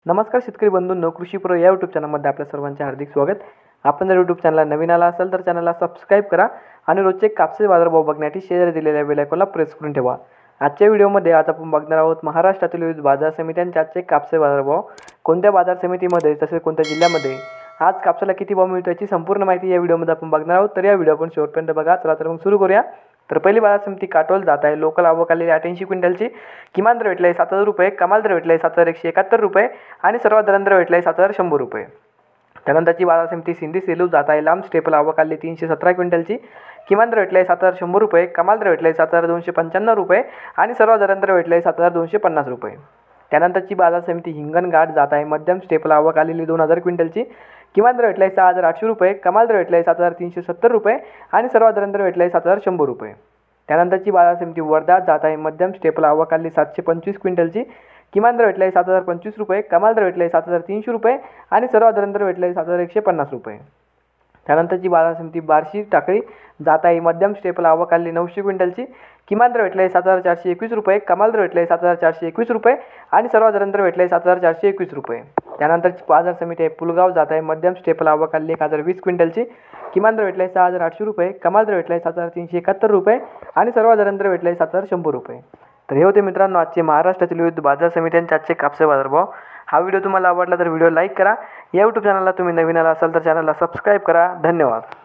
नमस्कार शेतकरी बंधूंनो, कृषी प्रो या यूट्यूब चॅनलमध्ये आपल्या सर्वांचे हार्दिक स्वागत। आपण जर यूट्यूब चॅनलला नवीन आला असाल तर चॅनलला सबस्क्राईब करा आणि रोजचे कापसाचे बाजारभाव बघण्यासाठी शेजारी दिलेल्या बेल आयकॉनला प्रेस करून ठेवा। आजच्या व्हिडिओमध्ये आज आपण बघणार आहोत महाराष्ट्रातील विविध बाजार समित्यांचे आजचे कापसाचे बाजारभाव, कोणत्या बाजार समितीमध्ये तसेच कोणत्या जिल्ह्यामध्ये आज कापसाला किती भाव मिळतो याची संपूर्ण माहिती या व्हिडिओमध्ये आपण बघणार आहोत। तर या व्हिडिओ आपण शेवटपर्यंत बघा। चला तर मग सुरू करूया। तर पहिली बाजार समिती काटोल जात आहे। लोकल आवक आलेली 88 क्विंटलची, किमान दर भेटला आहे 7,000 रुपये, कमाल दर भेटला आहे 7,171 रुपये आणि सर्वात दर भेटला आहे 7,100 रुपये। त्यानंतरची बाजार समिती सिंधी सेलू जात आहे। लांब स्टेपल आवक आली 317 क्विंटलची, किमान दर भेटला आहे 7,100 रुपये, कमाल दर भेटला आहे 7,295 रुपये आणि सर्वात दर भेटला आहे 7,250 रुपये। त्यानंतरची बाजार समिती हिंगणघाट जात आहे। मध्यम स्टेपल आवक आलेली 2000 क्विंटलची, किमान दर भेटला आहे 6,800 रुपये, कमाल दर भेटला आहे 7,370 रुपये आणि सर्वात दर भेटला आहे 7,100 रुपये। त्यानंतरची बाजार समिती वर्धा जात आहे। मध्यम स्टेपल आवक आली 725 क्विंटलची, किमान दर भेटला आहे 7,025 रुपये, कमाल दर भेटला आहे 7,300 रुपये आणि सर्वात दर भेटला आहे 7,150 रुपये। त्यानंतरची बाजार समिती बार्शी टाकळी जात आहे। मध्यम स्टेपल आवक आली 900 क्विंटलची, किमान दर भेटला आहे 7,421 रुपये, कमाल दर भेटला आहे 7,421 रुपये आणि सर्वात दर भेटला आहे 7,421 रुपये। त्यानंतरची बाजार समिती आहे पुलगाव जात आहे। मध्यम स्टेपल आवक आली 1020 क्विंटलची, किमान दर भेटला आहे 6,800 रुपये, कमाल दर भेटला आहे 7,371 रुपये आणि सर्वात दर भेटला आहे 7,100 रुपये। तर हे होते मित्रांनो आजचे महाराष्ट्रातील विविध बाजार समित्यांचे आजचे कापसाचे बाजारभाव। हा व्हिडिओ तुम्हाला आवडला तर व्हिडिओ लाईक करा। या यूट्यूब चॅनलला तुम्ही नवीन आला असाल तर चॅनलला सबस्क्राईब करा। धन्यवाद।